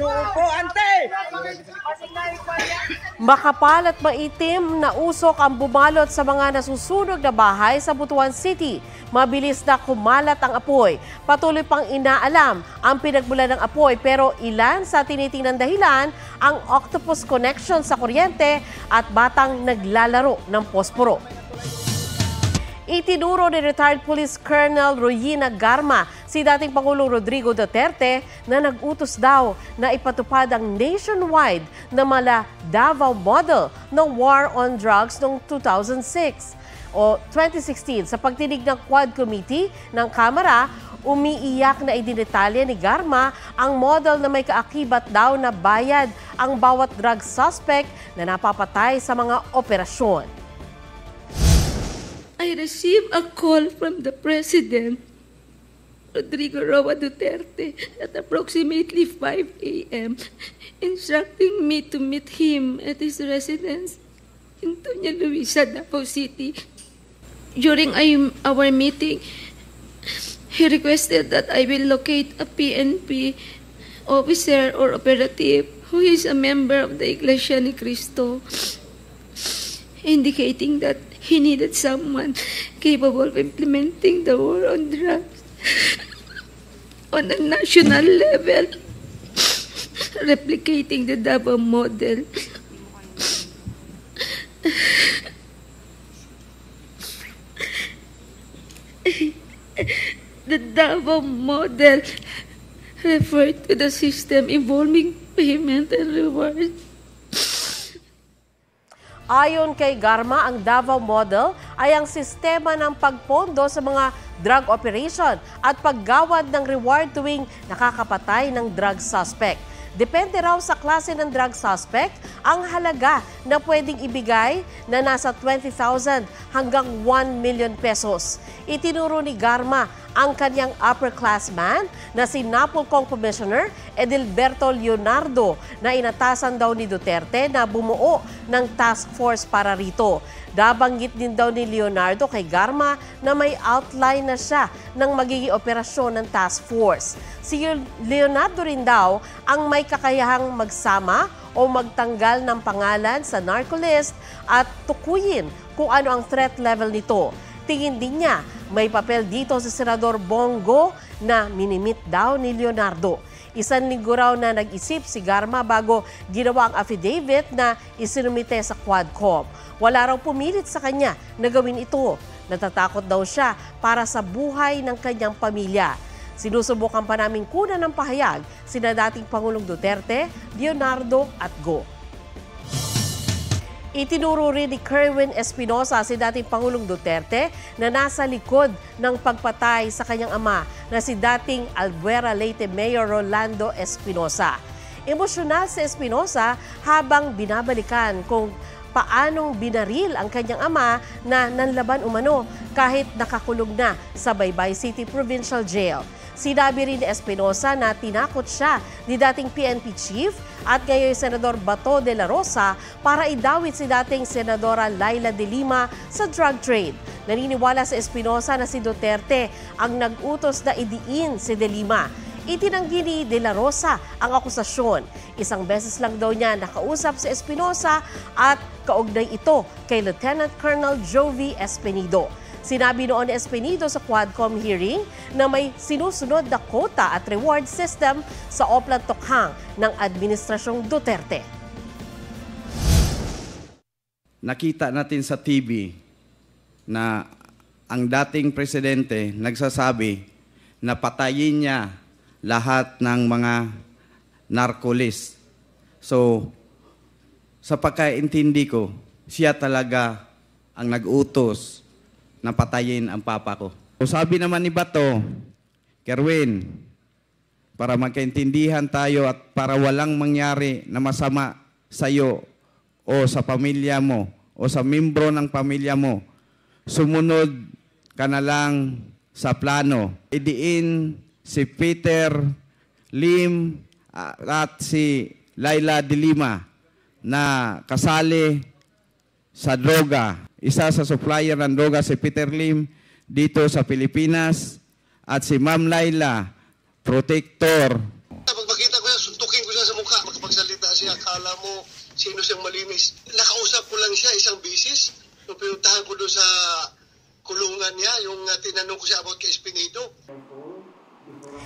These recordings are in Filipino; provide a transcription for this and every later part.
inuupo, ante! Makapal at maitim na usok ang bumalot sa mga nasusunog na bahay sa Butuan City. Mabilis na kumalat ang apoy. Patuloy pang inaalam ang pinagmulan ng apoy pero ilan sa tinitingnan dahilan ang octopus connection sa kuryente at batang naglalaro ng posporo. Itinuro ni retired Police Colonel Royina Garma si dating Pangulong Rodrigo Duterte na nag-utos daw na ipatupad ang nationwide na mala Davao model ng War on Drugs noong 2006 o 2016. Sa pagtinig ng Quad Committee ng Kamara, umiiyak na idinitalya ni Garma ang model na may kaakibat daw na bayad ang bawat drug suspect na napapatay sa mga operasyon. I received a call from the President, Rodrigo Roa Duterte, at approximately 5 a.m., instructing me to meet him at his residence in Doña Luisa, Davao City. During our meeting, he requested that I will locate a PNP officer or operative who is a member of the Iglesia Ni Cristo, indicating that he needed someone capable of implementing the war on drugs on a national level, replicating the Davao model. The Davao model referred to the system involving payment and reward. Ayon kay Garma, ang Davao model ay ang sistema ng pagpondo sa mga drug operation at paggawad ng reward tuwing nakakapatay ng drug suspect. Depende raw sa klase ng drug suspect ang halaga na pwedeng ibigay na nasa 20,000 hanggang 1 million pesos. Itinuro ni Garma ang kanyang upper-classman na si Napolcong Commissioner Edilberto Leonardo na inatasan daw ni Duterte na bumuo ng task force para rito. Nabanggit din daw ni Leonardo kay Garma na may outline na siya ng magiging operasyon ng task force. Si Leonardo rin daw ang may kakayahang magsama o magtanggal ng pangalan sa narcolist at tukuyin kung ano ang threat level nito. Tingin din niya may papel dito si Senador Bongo na minimit daw ni Leonardo. Isang linggo raw na nag-isip si Garma bago ginawa ang affidavit na isinumite sa Quadcom. Wala raw pumilit sa kanya na gawin ito. Natatakot daw siya para sa buhay ng kanyang pamilya. Sinusubukan pa naming kunan ng pahayag sina dating Pangulong Duterte, Leonardo at Go. Itinuro rin ni Kerwin Espinosa si dating Pangulong Duterte na nasa likod ng pagpatay sa kanyang ama na si dating Albuera Leyte Mayor Rolando Espinosa. Emosyonal si Espinosa habang binabalikan kung paanong binaril ang kanyang ama na nanlaban umano kahit nakakulong na sa Baybay City Provincial Jail. Sinabi rin ni Espinosa na tinakot siya ni dating PNP Chief at ngayon Senador Bato de la Rosa para idawit si dating Senadora Laila de Lima sa drug trade. Naniniwala sa Espinosa na si Duterte ang nag-utos na idiin si de Lima. Itinanggi ni de la Rosa ang akusasyon. Isang beses lang daw niya nakausap si Espinosa at kaugnay ito kay Lieutenant Colonel Jovi Espinido. Sinabi noon ni Espinido sa Quadcom hearing na may sinusunod na quota at reward system sa Oplan Tokhang ng Administrasyong Duterte. Nakita natin sa TV na ang dating presidente nagsasabi na patayin niya lahat ng mga narcolist. So, sa pagkaintindi ko, siya talaga ang nag-utos na patayin ang papa ko. So, sabi naman ni Bato, Kerwin, para magkaintindihan tayo at para walang mangyari na masama sa iyo o sa pamilya mo o sa membro ng pamilya mo, sumunod ka na lang sa plano. Idiin si Peter Lim at si Laila de Lima na kasali sa droga. Isa sa supplier ng droga si Peter Lim dito sa Pilipinas at si Ma'am Laila, protector. Pag makita ko yan, suntukin ko siya sa akala mo sino siyang malinis. Nakausap ko lang siya isang bisis. So, pinuntahan ko doon sa kulungan niya, yung tinanong ko siya about kay Espinido.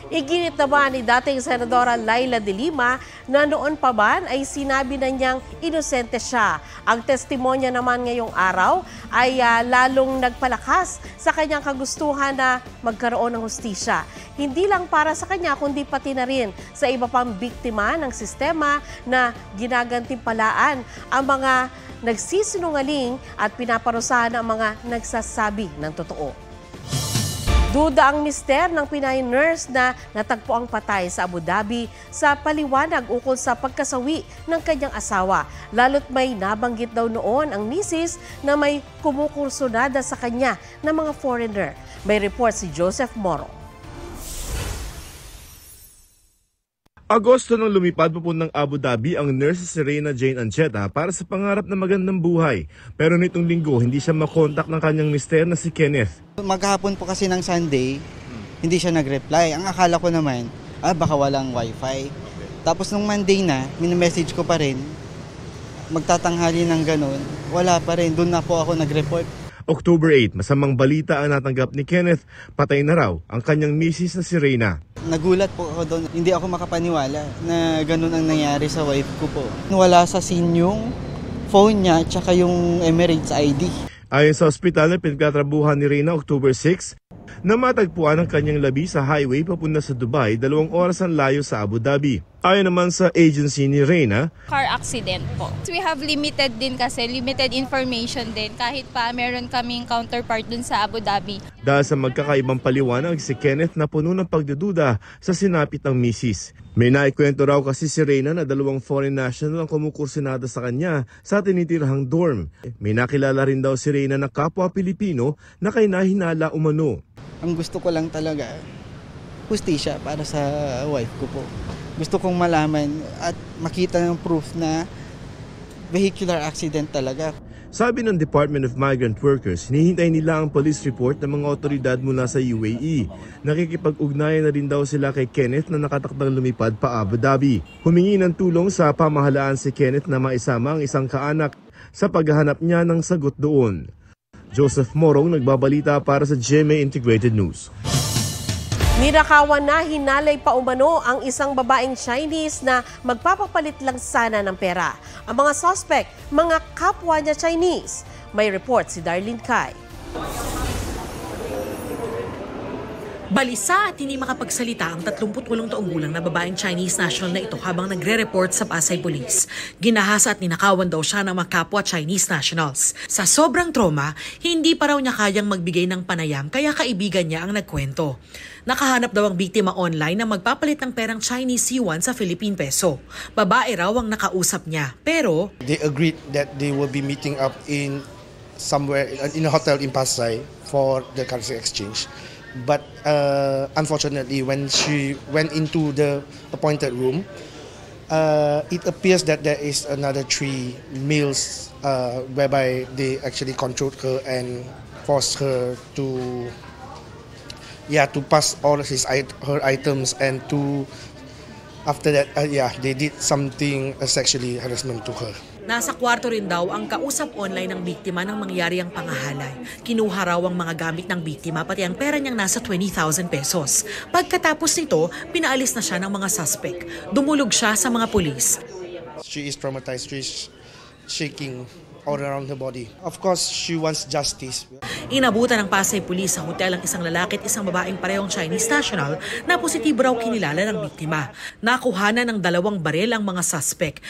Iginit naman ni dating Senadora Laila de Lima na noon pa man ay sinabi na niyang inosente siya. Ang testimonya naman ngayong araw ay lalong nagpalakas sa kanyang kagustuhan na magkaroon ng hustisya. Hindi lang para sa kanya kundi pati na rin sa iba pang biktima ng sistema na ginagantimpalaan ang mga nagsisinungaling at pinaparusahan ang mga nagsasabi ng totoo. Duda ang mister ng Pinay nurse na natagpo ang patay sa Abu Dhabi sa paliwanag ukol sa pagkasawi ng kanyang asawa. Lalo't may nabanggit daw noon ang misis na may kumukursunada sa kanya ng mga foreigner. May report si Joseph Moro. Agosto nang lumipad papuntang Abu Dhabi ang nurse si Reyna Jane Ancheta para sa pangarap na magandang buhay. Pero nitong linggo, hindi siya makontak ng kanyang mister na si Kenneth. Maghapon po kasi ng Sunday, hindi siya nag-reply. Ang akala ko naman, baka walang wifi. Tapos nung Monday na, minimessage ko pa rin, magtatanghali ng ganun, wala pa rin. Doon na po ako nag-report. October 8, masamang balita ang natanggap ni Kenneth, patay na raw ang kanyang misis na si Reyna. Nagulat po ako doon. Hindi ako makapaniwala na ganun ang nangyari sa wife ko po. Wala sa scene yung phone niya at saka yung Emirates ID. Ayon sa ospital na pinagtatrabuhan ni Reyna October 6, na matagpuan ang kanyang labi sa highway papunta sa Dubai, 2 oras ang layo sa Abu Dhabi. Ayon naman sa agency ni Reyna, car accident po. We have limited information din kahit pa meron kaming counterpart dun sa Abu Dhabi. Dahil sa magkakaibang paliwanag si Kenneth na puno ng pagdududa sa sinapit ng misis. May naikwento raw kasi si Reyna na 2 foreign national ang kumukursinada sa kanya sa tinitirahang dorm. May nakilala rin daw si Reyna na kapwa Pilipino na kay nahinala umano. Ang gusto ko lang talaga, hustisya para sa wife ko po. Gusto kong malaman at makita ng proof na vehicular accident talaga. Sabi ng Department of Migrant Workers, hinihintay nila ang police report ng mga otoridad mula sa UAE. Nakikipag-ugnayan na rin daw sila kay Kenneth na nakatakdang lumipad pa Abu Dhabi. Humingi ng tulong sa pamahalaan si Kenneth na maisama ang isang kaanak sa paghahanap niya ng sagot doon. Joseph Morong, nagbabalita para sa GMA Integrated News. Ninakawan na hinalay pa umano ang isang babaeng Chinese na magpapapalit lang sana ng pera. Ang mga suspect, mga kapwa niya Chinese. May report si Darlene Kai. Balisa at hindi makapagsalita ang 38 taong gulang na babaeng Chinese national na ito habang nagre-report sa Pasay Police. Ginahasa at ninakawan daw siya ng mga kapwa Chinese nationals. Sa sobrang trauma, hindi pa raw niya kayang magbigay ng panayam kaya kaibigan niya ang nagkwento. Nakahanap daw ang biktima online na magpapalit ng perang Chinese yuan sa Philippine peso. Babae raw ang nakausap niya, pero they agreed that they will be meeting up in somewhere in a hotel in Pasay for the currency exchange. But unfortunately, when she went into the appointed room, it appears that there is another 3 males whereby they actually controlled her and forced her to pass all her items, and after that they did something sexually harassment to her. nasa kwarto rin daw ang kausap online ng biktima nang mangyari ang pangahalay. Kinuha raw ang mga gamit ng biktima pati ang pera niyang nasa 20,000 pesos. Pagkatapos nito, pinaalis na siya ng mga suspect. Dumulog siya sa mga pulis. She is traumatized. She is shaking all around her body. Of course, she wants justice. Inabutan ng Pasay Police sa hotel ang isang lalaki at isang babaeng parehong Chinese national na positibo raw kinilala ng biktima. Nakuhanan ng 2 baril ang mga suspect.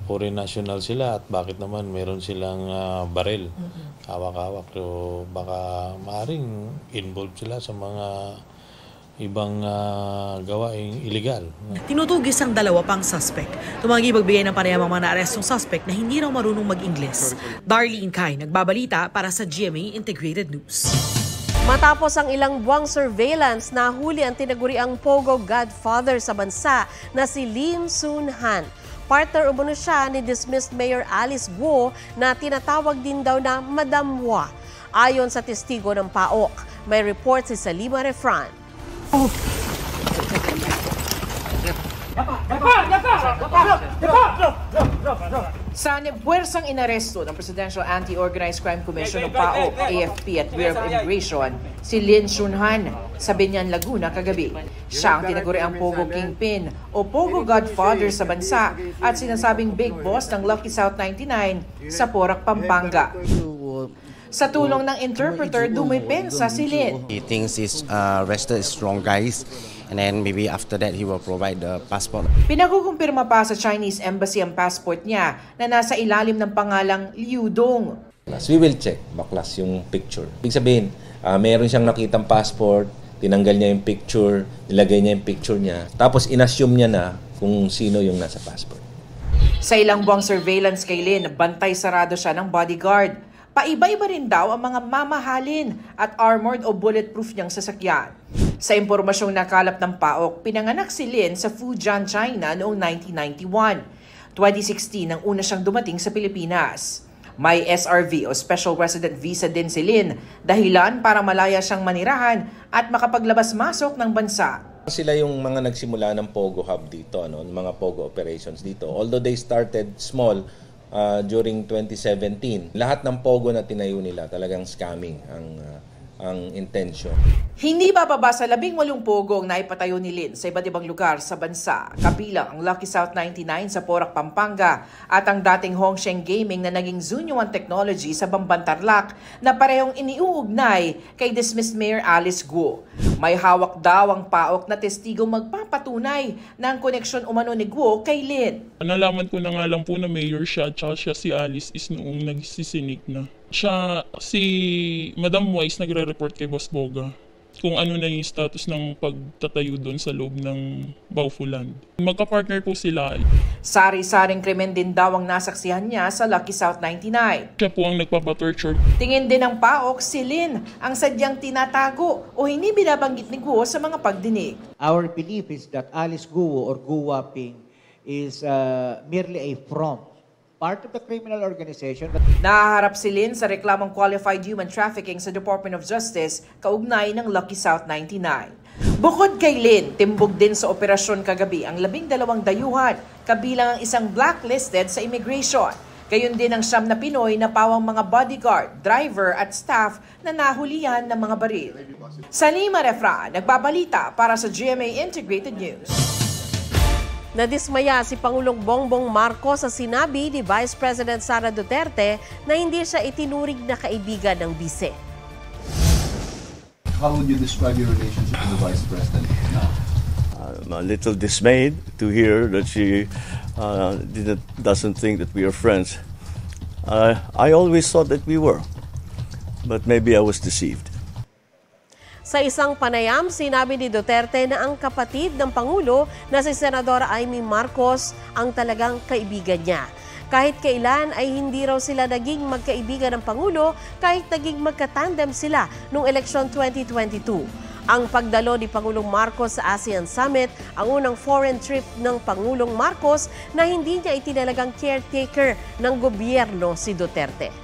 Foreign national sila at bakit naman meron silang baril, hawak-hawak. So baka maaaring involved sila sa mga ibang gawaing illegal. Tinutugis ang 2 pang suspect. Tumanggi magbigay ng panayam ang mga naarestong suspect na hindi raw marunong mag-Ingles. Darlene Kai, nagbabalita para sa GMA Integrated News. Matapos ang ilang buwang surveillance, nahuli ang tinaguriang Pogo Godfather sa bansa na si Lim Soon Han. Partner umano siya ni dismissed Mayor Alice Guo na tinatawag din daw na Madam Hua. Ayon sa testigo ng PAOK, may report si Salima Refran. Sa puwersang inaresto ng Presidential Anti-Organized Crime Commission o PAOK, AFP at Bureau of Immigration, si Lin Shunhan sa Binyan, Laguna kagabi. Siya ang tinaguriang Pogo Kingpin o Pogo Godfather sa bansa at sinasabing big boss ng Lucky South 99 sa Porac, Pampanga. Sa tulong ng interpreter, dumipensa si Lin. He thinks he's arrested strong guys. And then maybe after that, he will provide the passport. Pinakukumpirma pa sa Chinese Embassy ang passport niya na nasa ilalim ng pangalang Liu Dong. We will check baklas yung picture. Ibig sabihin, meron siyang nakitang passport, tinanggal niya yung picture, nilagay niya yung picture niya, tapos inassume niya na kung sino yung nasa passport. Sa ilang buwang surveillance kay Lin, bantay sarado siya ng bodyguard. Paiba-iba rin daw ang mga mamahalin at armored o bulletproof niyang sasakyan. Sa impormasyong nakalap ng PAOK, pinanganak si Lin sa Fujian, China noong 1991. 2016 nang una siyang dumating sa Pilipinas. May SRV o Special Resident Visa din si Lin, dahilan para malaya siyang manirahan at makapaglabas-masok ng bansa. Sila yung mga nagsimula ng Pogo Hub dito, mga Pogo operations dito. Although they started small, during 2017, lahat ng Pogo na tinayo nila talagang scamming ang intention. Hindi bababa sa 18 Pogo ang naipatayo ni Lin sa iba't ibang lugar sa bansa, kabilang ang Lucky South 99 sa Porac, Pampanga at ang dating Hongsheng Gaming na naging Zunyuan Technology sa Bamban, Tarlac na parehong iniuugnay kay dismissed Mayor Alice Guo. May hawak daw ang PAOK na testigo magpapatunay ng koneksyon umano ni Guo kay Lin. Nalaman ko na nga lang po na mayor siya at siya si Alice is noong nagsisinik na. Siya, si Madam Wise nagre-report kay Boss Boga kung ano na yung status ng pagtatayo doon sa loob ng Baufuland. Magka-partner po sila. Sari-saring krimen din daw ang nasaksihan niya sa Lucky South 99. Siya po ang nagpapatorture. Tingin din ng PAOK si Lin ang sadyang tinatago o hindi binabanggit ni Guo sa mga pagdinig. Our belief is that Alice Guo or Guo Waping is merely a front. Part of the criminal organization. Nahaharap si Lin sa reklamong qualified human trafficking sa Department of Justice kaugnay ng Lucky South 99. Bukod kay Lin, timbog din sa operasyon kagabi ang 12 dayuhan, kabilang ang isang blacklisted sa immigration. Gayon din ang 9 na Pinoy na pawang mga bodyguard, driver at staff na nahulihan ng mga baril. Salima Refra, nagbabalita para sa GMA Integrated News. Nadismaya si Pangulong Bongbong Marcos sa sinabi ni Vice President Sara Duterte na hindi siya itinuring na kaibigan ng bise. How would you describe your relationship with the Vice President now? I'm a little dismayed to hear that she doesn't think that we are friends. I always thought that we were, but maybe I was deceived. Sa isang panayam, sinabi ni Duterte na ang kapatid ng Pangulo na si Senadora Amy Marcos ang talagang kaibigan niya. Kahit kailan ay hindi raw sila naging magkaibigan ng Pangulo kahit naging magkatandem sila noong eleksyon 2022. Ang pagdalo ni Pangulong Marcos sa ASEAN Summit, ang unang foreign trip ng Pangulong Marcos na hindi niya itinalagang caretaker ng gobyerno si Duterte.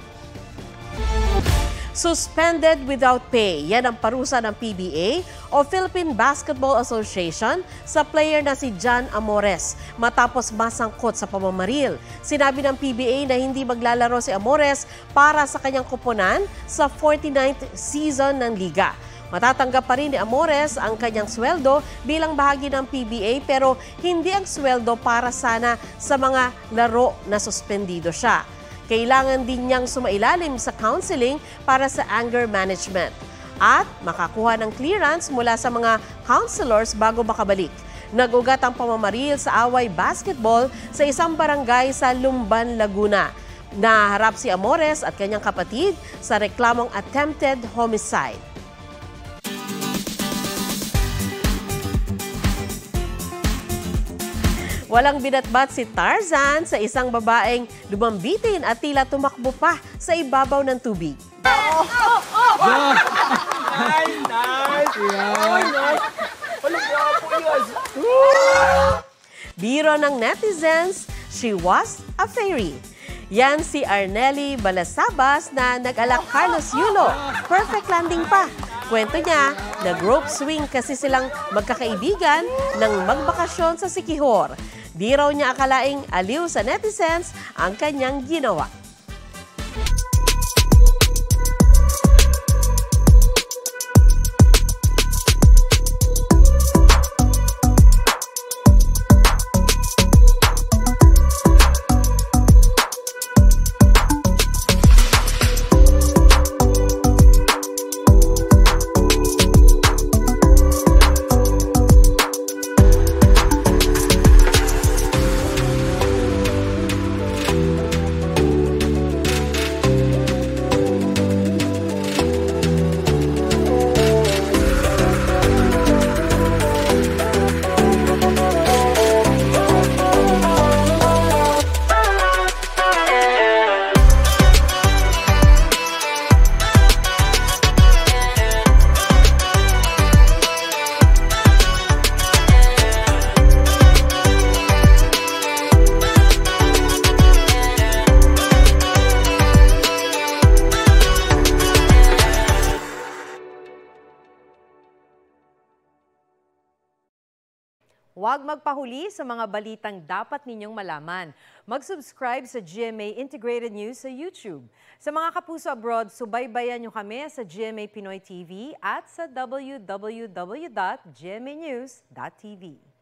Suspended without pay. Yan ang parusa ng PBA o Philippine Basketball Association sa player na si John Amores matapos masangkot sa pamamaril. Sinabi ng PBA na hindi maglalaro si Amores para sa kanyang kuponan sa 49th season ng liga. Matatanggap pa rin ni Amores ang kanyang sweldo bilang bahagi ng PBA pero hindi ang sweldo para sana sa mga laro na suspendido siya. Kailangan din niyang sumailalim sa counseling para sa anger management at makakuha ng clearance mula sa mga counselors bago makabalik. Nag-ugat ang pamamaril sa away basketball sa isang barangay sa Lumban, Laguna. Naharap si Amores at kanyang kapatid sa reklamong attempted homicide. Walang binatbat si Tarzan sa isang babaeng lumambitin at tila tumakbo pa sa ibabaw ng tubig. Biro ng netizens, she was a fairy. Yan si Arnelli Balasabas na nag-alak Carlos Yulo. Perfect landing pa. Kwento niya, nag-rope swing kasi silang magkakaibigan nang magbakasyon sa Siquijor. Di raw niya akalaing aliw sa netizens ang kanyang ginawa. Huwag magpahuli sa mga balitang dapat ninyong malaman. Mag-subscribe sa GMA Integrated News sa YouTube. Sa mga kapuso abroad, subaybayan nyo kami sa GMA Pinoy TV at sa www.gmanews.tv.